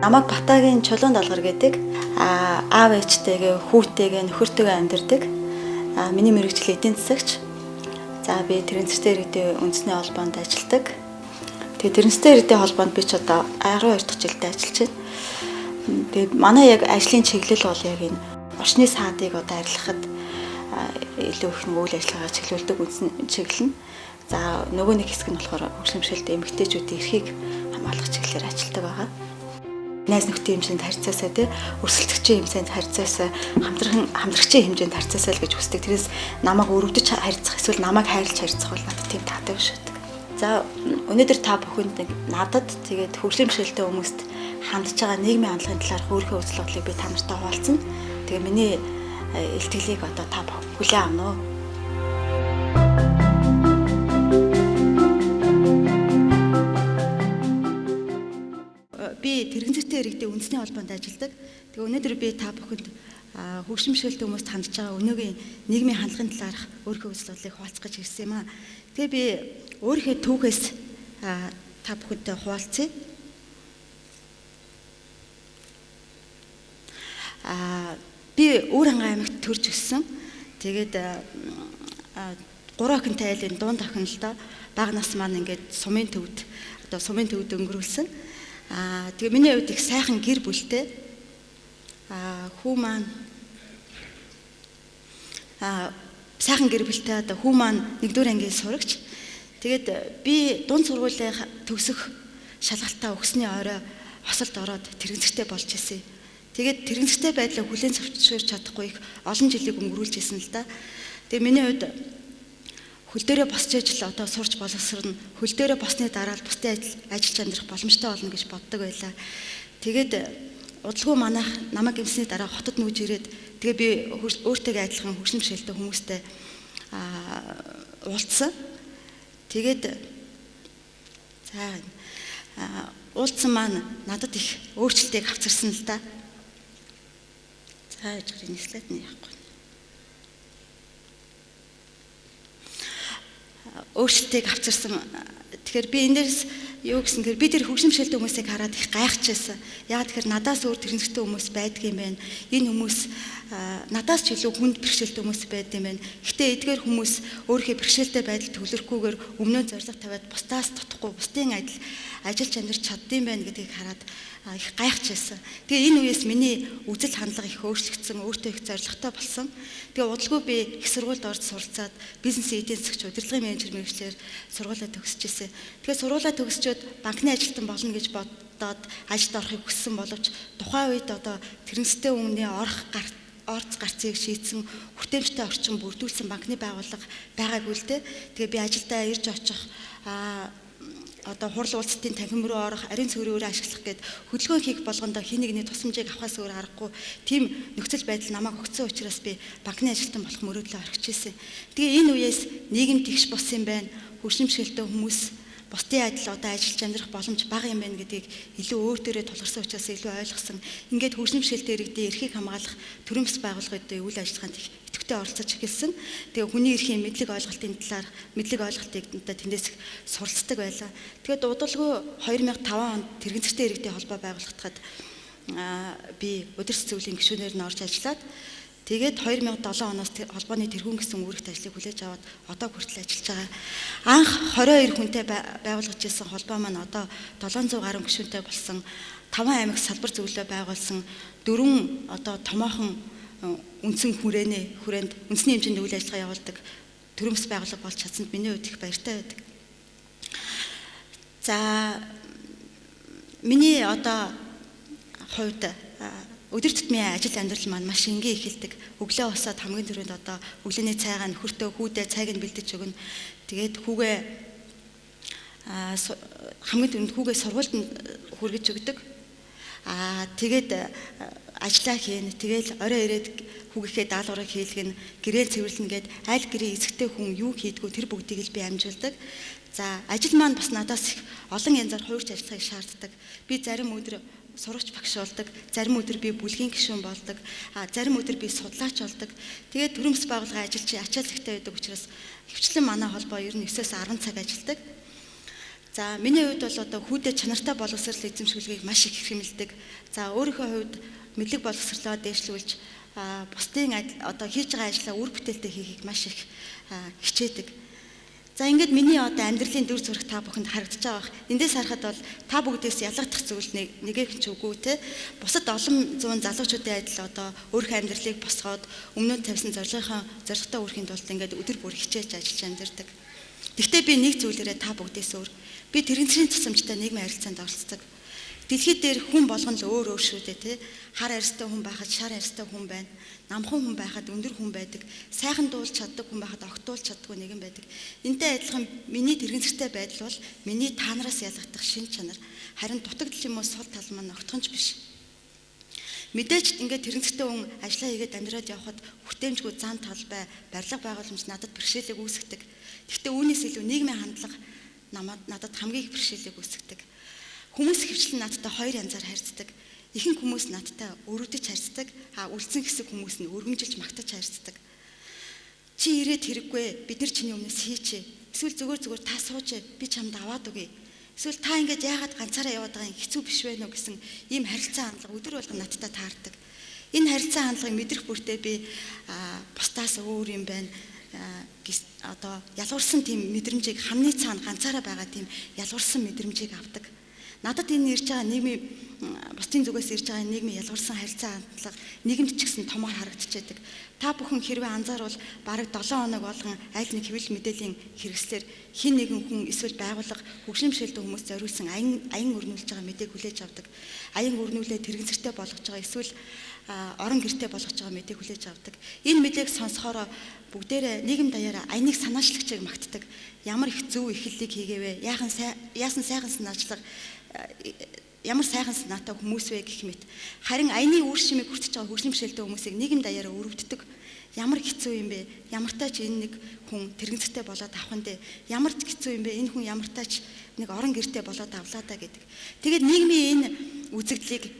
Намайг Батагийн Чулуун Долгор гэдэг аав ээжтэйгээ хүүтэйгээ нөхөртөйгээ амьдардаг. Миний мэргэжил эдийн засагч. За би Тэрэнцтэй иргэдийн үндэсний холбоонд ажилладаг. Тэгээ Тэрэнцтэй иргэдийн холбоонд би ч одоо 12 дахь жилдээ ажиллаж байна. Тэгээ манай яг ажлын чиглэл бол яг энэ орчны саадыг одоо арилгахад илүү их үйл ажиллагаа чиглүүлдэг үндсэн чиглэл нь. За нөгөө нэг хэсэг нь болохоор хөгжимшөлт эмэгтэйчүүдийн эрхийг хамгаалах чиглэлээр ажилладаг байгаа. Найз нөхдийн хэмжээнд харьцаасаа тий өрсөлдөгчийн хэмжээнд харьцаасаа хамтрагчийн хэмжээнд харьцаасаа л гэж хүсдэг. Тэрээс намайг өрөвдөж харьцах эсвэл намайг хайрлаж харьцах бол надад тийм таатай биш байдаг. За өнөөдөр та бүхэнд надад тэгээд хөгжимшөлттэй хүмүүст хандж байгаа нийгмийн хандлагын талаарх өөрийнхөө үзэл бодлыг би та нартай хуваалцсан. Тэгээ миний илтгэлийг одоо та хүлээн авна уу? Би Тэрэгцтэй иргэдийн үндэсний холбоонд ажилладаг. Тэгээ өнөөдөр би та бүхэнд хөгжимшөлттэй хүмүүст хандж байгаа өнөөгийн нийгмийн хандлагын талаарх өөрийнхөө үзэл бодлыг хуваалцах гэж ирсэн юм аа. Тэгээ би өөрийнхөө түүхээс та бүхэндээ хуваалцъя. Би Өөрангаа аймагт төрж өссөн. Тэгээд 3 охинтой айлын дунд охин л доо бага нас маань ингээд сумын төвд өнгөрүүлсэн. Тэгээ миний хувьд их сайхан гэр бүлтэй. Хүү маань сайхан гэр бүлтэй одоо хүү маань 1-р ангийн сурагч. Тэгээд би дунд сургуулийн төгсөх шалгалтаа өгсөний орой хосолд ороод Тэрэгцтэй болж исэн. Тэгээд Тэрэгцтэй байдлаа хүлээн зөвшөөрч чадахгүй их олон жилиг өнгөрүүлж исэн л да. Тэгээ миний хувьд хөл дээрээ босч ижил одоо сурч боловсрно. Хөл дээрээ босны дараа л бусдын ажиллаж амьдрах боломжтой болно гэж боддог байлаа. Тэгээд удалгүй манайх намайг гимсний дараа хотод нүүж ирээд тэгээ би өөртөө адилхан хөгжимшөлттэй хүмүүстэй уулзсан. Тэгээд уулзсан маань надад их өөрчлөлтийг авчирсан л да. За энэ слайд нь яахгүй. Өөрчлөлтийг авчирсан. Тэгэхээр би энэ дээрс юу гэсэн гэхээр би тэр хөгжимшөлттэй хүмүүсийг хараад их гайхажсэн. Яагаад тэгэхээр надаас өөр Тэрэгцтэй хүмүүс байдаг юм байна. Энэ хүмүүс надаас ч илүү хүнд бэрхшээлтэй хүмүүс байдаг юм байна. Гэтэ эдгээр хүмүүс өөрийнхөө бэрхшээлтэй байдал төвлөрөхгүйгээр өмнөө зориг тавиад бусдаас тутахгүй бусдын ажиллаж амьдарч чаддсан байна гэдгийг хараад их гайхажсэн. Тэгээ энэ үеэс миний үзэл хандлага их өөрчлөгдсөн, өөртөө их зоригтой болсон. Тэгээ удалгүй би их сургуульд орж суралцаад бизнесийн эдийн засагч удирдлагын менежер мэргэжлэр сургуулаа төгсөж ирсэн. Тэгээ сургуулаа төгсчөөд банкны ажилтан болно гэж бодоод ажилд орохыг хүссэн боловч тухайн үед одоо Тэрэгцтэй өмнө орц гарцыг шийдсэн хүртээмжтэй орчин бүрдүүлсэн банкны байгууллага байгаагүй л дээ. Тэгээ би ажилдаа ирж очих одоо хурал уулзалтын танхим руу орох, ариун цэврөөрөө ашиглах гээд хөдөлгөөн хийх болгондоо хин нэгний тусламжийг авахаас өөр аргагүй тийм нөхцөл байдал намайг өгсөн учраас би банкны ажилтан болох мөрөөдлөө орхиж ирсэн. Тэгээ энэ үеэс нийгэм тэгш бос юм байна. Хөгжимшөлттэй хүмүүс бусдын адил одоо ажиллаж амьдрах боломж бага юм байна гэдгийг илүү өөр төрөө тулгарсан учраас илүү ойлгосон. Ингээд хөгжимшөлттэй иргэдийн эрхийг хамгаалах төрийн бас байгууллагуудын үйл ажиллагаанд их идэвхтэй оролцож эхэлсэн. Тэгээ хүний эрхийн мэдлэг ойлголтын талаар мэдлэг ойлголтыг тэндээс суралцдаг байлаа. Тэгээд удалгүй 2005 онд Тэрэгцтэй иргэдийн холбоо байгуулагдахад би удирдах зөвлөлийн гишүүнээр нь орж ажиллаад тэгээд 2007 оноос холбооны тэргүүн гэсэн үүрэгт ажлыг хүлээж аваад одоо хүртэл ажиллаж байгаа. Анх 22 хүнтэй байгуулагдж ирсэн холбоо маань одоо 700 гаруй гишүүнтэй болсон. 5 аймаг салбар зөвлөлөө байгуулсан. 4 одоо томоохон үндсэн хүрээнд үндэсний хэмжээнд үйл ажиллагаа явуулдаг төрийн бас байгууллага болж чадсанд миний хувьд их баяртай байдаг. За миний одоо хувьд өдөр тутмын ажил амьдрал маань маш энгийн эхэлдэг. Өглөө босоод хамгийн түрүүнд одоо өглөөний цайгаа нөхөртөө хүүдээ цайг нь бэлдэж өгнө. Тэгээд хүүгээ хамгийн түрүүнд хүүгээ сургуульд нь хүргэж өгдөг. Тэгээд ажиллаа хийн. Тэгэл орой ирээд хүүгийнхээ даалгаврыг хийлгэн, гэрээ цэвэрлэнэ гээд аль гэрээ эзэгтэй хүн юу хийдгүү тэр бүгдийг л би амжилдаг. За ажил маань бас надаас их олон янзаар хуурч ажиллахыг шаарддаг. Би зарим өдөр сурагч багш болдог, зарим өдөр би бүлгийн гишүүн болдог, зарим өдөр би судлаач болдог. Тэгээд төрийн бас байгууллагын ажилчин ачаал ихтэй байдаг учраас хөвчлэн манай холбоо ер нь 9-10 цаг ажилладаг. За миний хувьд бол одоо хүйдэ чанартай боловсрол эзэмшүүлгийг маш их хэмэлдэг. За өөрийнхөө хувьд мэдлэг боловсролоо дээшлүүлж бусдын одоо хийж байгаа ажлаа үр бүтээлтэй хийхийг маш их хичээдэг. За ингээд миний одоо амьдралын дүр зураг та бүхэнд харагдаж байгаа бах. Эндээс харахад бол та бүгдээс ялгагдах зүйл нэгээх ч үгүй те. Бусад олон зуун залуучуудын адил одоо өөрийнхөө амьдралыг босгоод өмнөд тавьсан зорилготой өрхийн тулд ингээд өдөр бүр хичээж ажиллаж амьдардаг. Гэхдээ би нэг зүйлээрээ та бүгдээс өөр. Би тэрэгцрийн тусламжтай нийгмийн харилцаанд оролцдог. Дэлхийд дээр хүн болгон л өөр шүү дээ тий. Хар арьстай хүн байхад шар арьстай хүн байна. Намхан хүн байхад өндөр хүн байдаг. Сайхан дуулж чаддаг хүн байхад огтуулж чаддгүй нэгэн байдаг. Энтэй адилхан миний тэрэгцртэй байдал бол миний та нараас ялгагдах шин чанар. Харин дутагдал юм уу сул тал маань огтхонч биш. Мэдээж ингээд тэрэгцртэй хүн ажиллаа хийгээд амьдраад явхад хүртээмжгүй зан талбай, барилга байгууламж надад бэрхшээлийг үүсгэдэг. Гэхдээ үүнээс илүү нийгмийн хандлага надад хамгийн их бэрхшээлийг үүсгэдэг. Хүмүүс хөвчлэн надтай хоёр янзаар харьцдаг. Ихэнх хүмүүс надтай өрөвдөж харьцдаг. Үлдсэн хэсэг хүмүүс нь өргөмжилж магтаж харьцдаг. Чи ирээд хэрэггүй. Бид нар чиний өмнөөс хийчээ. Эсвэл зүгээр та сууж би чамд аваад өгье. Эсвэл та ингэж яагаад ганцаараа яваад байгаа юм хэцүү биш вэ нөө гэсэн ийм харилцаа хандлага өдөр болгон надтай таардаг. Энэ харилцаа хандлагыг мэдрэх бүртээ би бусдаас өөр юм байна. Одоо ялгуурсан тийм мэдрэмжийг хамны цаана ганцаараа байгаа тийм ялгуурсан мэдрэмжийг авдаг. Надад энэ ирж байгаа нийгмийн бусдын зүгээс ирж байгаа нийгмийн ялгуурсан харилцаа хандлага нийгэмд ч гэсэн томоор харагдчихэдэг. Та бүхэн хэрвээ анзаарвал бараг 7 хоног болгон аль нэг хэвлэл мэдээллийн хэрэгслэр хин нэгэн хүн эсвэл байгууллага хөгжимшээлтэй хүмүүс зориулсан аян өрнүүлж байгаа мэдээг хүлээж авдаг. Аян өрнүүлээд тэрэгцэртэй болгож байгаа эсвэл орон гэртэй болгож байгаа мэдээг хүлээж авдаг. Энэ мэдээг сонсохоор бүгдээрээ нийгэм даяараа аяныг санаачлагчийг магтдаг. Ямар их зөв эхлэлийг хийгээвэ? Яасан сайхан санаачлага ямар сайхан санаатай хүмүүс вэ гэх мэт. Харин аяны үр шимийг хүртэж байгаа хөгжимшээлтэй хүмүүсийг нийгэм даяараа өрөвддөг. Ямар хэцүү юм бэ? Ямартай ч энэ нэг хүн тэрэгцтэй болоод авах нь дээ. Ямар хэцүү юм бэ? Энэ хүн ямартай ч нэг орон гэртэй болоод авлаа да гэдэг. Тэгээд нийгмийн энэ үзэгдлийг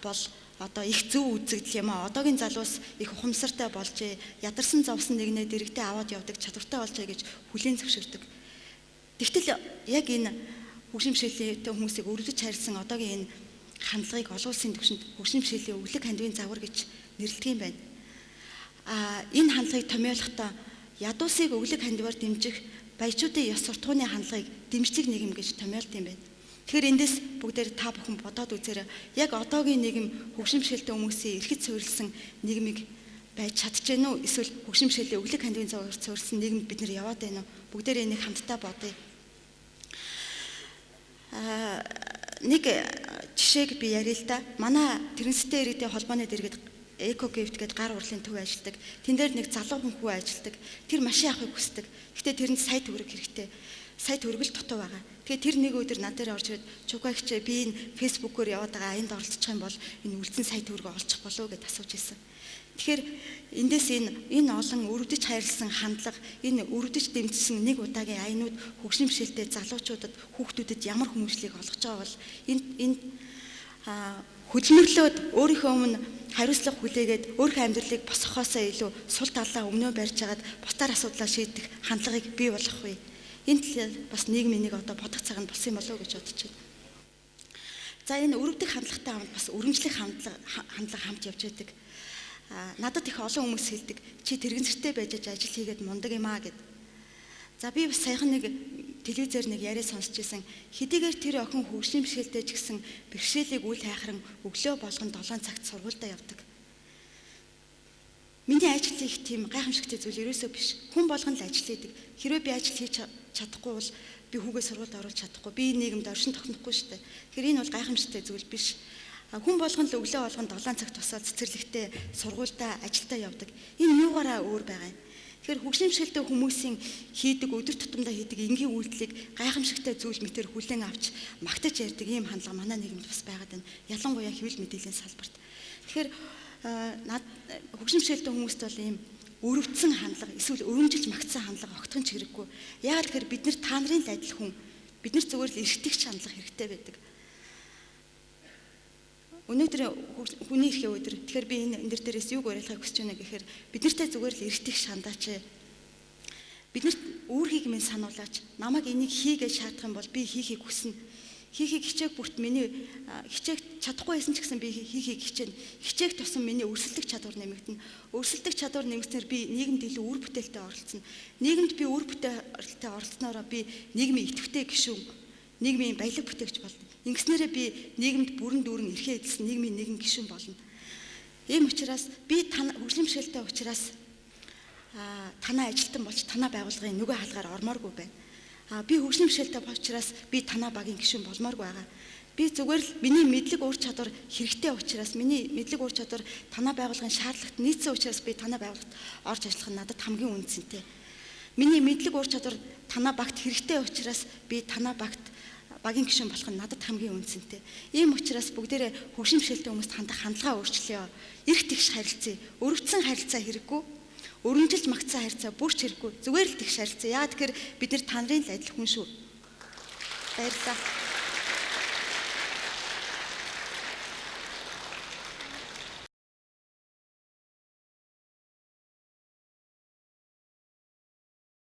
бол одоо их зөв үзэгдэл юм аа. Одоогийн залуус их ухамсартай болжээ. Ядарсан зовсон нэгнээ дэрэгтэй аваад явдаг чадвартай болжээ гэж хүлээн зөвшөөрдөг. Тэгтэл яг энэ хөгжимшээлтэй хүмүүсийг өрөвдөж харьцсан одоогийн энэ хандлагыг олон улсын түвшинд хөгжимшээлийн өглөг хандивын загвар гэж нэрлэдэг юм байна. Энэ хандлагыг томьёолохдоо ядуусыг өглөг хандиваар дэмжих баячуудын ёс суртахууны хандлагыг дэмжлэг нийгэм гэж томьёолд юм байна. Тэгэхээр эндээс бүгдээр та бүхэн бодоод үзээрэй. Яг одоогийн нийгэм хөгжимшээлтэй хүмүүсийн эрхэд суурилсан нийгмийг байж чадчихэв үү? Эсвэл хөгжимшээлийн өглөг хандивын загвар суурилсан нийгэмд бид нэр яваад байна уу? Бүгдээр энийг хамтдаа бодъё. Нэг жишээг би ярил л да. Манай тэрэгцтэй иргэдийн холбооны дэргэд Экогифт гэдэг гар урлын төв ажилладаг. Тэн дээр нэг залуу хүн хүү ажилладаг. Тэр машин авахыг хүсдэг. Гэтэ тэрэнд сая төгрөг хэрэгтэй. Сая төгрөг л дутуу байгаа. Тэгээ тэр нэг өдөр над дээр орж ирээд "Чугаагч би энэ фэйсбүүкээр яваад байгаа аянд оролцох юм бол энэ үлдсэн сая төгрөг олчих болов уу?" гэд асууж ирсэн. Тэгэхээр эндээс энэ олон өрөвдөж хайрлсан хандлага, энэ өрөвдөж дэмжсэн нэг удаагийн аянууд хөгжимшээлтэй залуучуудад, хүүхдүүдэд ямар хүмүүжлийг олгож байгаа бол энэ хөдөлмөрлөөд өөрийнхөө өмнө хариуцлага хүлээгээд өөрийнхөө амьдралыг босгохоосоо илүү сул талаа өмнөө барьж агаад бусдаар асуудлаа шийдэх хандлагыг бий болгох вэ? Энэ талаар бас нийгмийн нэг одоо бодох цаг нь болсон юм болов уу гэж бодож байна. За энэ өрөвдөх хандлагатай хамт бас өргөмжлөх хандлага хамт явж байдаг. Надад их олон хүмүүс хэлдэг чи тэрэгцэртэй байж ажил хийгээд мундаг юм аа гэд. За би бас саяхан нэг телевизээр нэг яриа сонсч байсан. Хэдийгээр тэр охин хөгжимшээлтэй ч гэсэн бэрхшээлийг үл хайхран өглөө болгон 7 цагт сургуультай явдаг. Миний ажил хийх тийм гайхамшигтай зүйл ерөөсөө биш. Хүн болгон л ажил хийдэг. Хэрвээ би ажил хийж чадахгүй бол би хүүгээ сургуульд оруулж чадахгүй. Би нийгэмд оршин тогтнохгүй шүү дээ. Тэгэхээр энэ бол гайхамшигтай зүйл биш. Хүн болгон л өглөө болгон 7 цагт тусаад цэцэрлэгтээ сургуультай ажилдаа явдаг. Энэ юугаараа өөр байгаа юм. Тэгэхээр хөгжимшээлтэй хүмүүсийн хийдэг өдөр тутамдаа хийдэг энгийн үйлдэлийг гайхамшигтай зүйл мэтэр хүлээн авч магтаж ярьдаг ийм хандлага манай нийгэмд бас байгаад байна. Ялангуяа хэвлэл мэдээллийн салбарт. Тэгэхээр хөгжимшээлтэй хүмүүст бол ийм өрөвдсөн хандлага эсвэл өрөмжилж магтсан хандлага огтхон ч хэрэггүй. Яагаад гэхээр бид нар та нарын л адил хүн. Бид нар зүгээр л эргэтгэж хандлага хэрэгтэй байдаг. Өнөөдөр хүний эрхийн өдөр. Тэгэхээр би энэ дээрээс юуг уриалгахыг хүсэж байна гэхээр бид нартай зүгээр л эргэтгэж хандаач. биднэрт үүргийг минь сануулаач. Намайг энийг хийгээд шаардах юм бол би хийхийг хүснэ. Хийхийг хичээх бүрт миний хичээх чадахгүй байсан ч гэсэн би хийхийг хичээнэ. Хичээх тусам миний өрсөлдөх чадвар нэмэгдэнэ. Өрсөлдөх чадвар нэмэгдснээр би нийгэмд илүү үр бүтээлтэй оролцоно. Нийгэмд би үр бүтээлтэй оролцсноороо би нийгмийн идэвхтэй гишүүн, нийгмийн баялаг бүтээгч болно. Ингэснээрээ би нийгэмд бүрэн дүүрэн эрхээ эзэлсэн нийгмийн нэгэн гишүүн болно. Ийм учраас би хөгжлийн бэрхшээлтэй учраас танаа ажилтан болж танаа байгууллагын нөгөө хаалгаар ормооргүй байна. Би хөгжлийн бэрхшээлтэй учраас би танаа багийн гишүүн болмооргүй байгаа. Би зүгээр л миний мэдлэг ур чадвар хэрэгтэй учраас миний мэдлэг ур чадвар танаа байгууллагын шаардлагат нийцсэн учраас би танаа байгууллагт орж ажиллах нь надад хамгийн үнцэнтэй. Миний мэдлэг ур чадвар танаа багт хэрэгтэй учраас би танаа багт багийн гишүүн болох нь надад хамгийн үнцэнтэй. Ийм учраас бүгдээрээ хөгжлийн бэрхшээлтэй хүмүүст хандах хандлагаа өөрчлөё. Эрх тэгш харилцъя. Өрөвдсөн харилцаа хэрэггүй. Өргөнжилж магтсан харилцаа бүрч хэрэггүй. Зүгээр л тэгш харилцаа. Яа тэгэхээр бид нар та нарын л адил хүн шүү. Баярлалаа.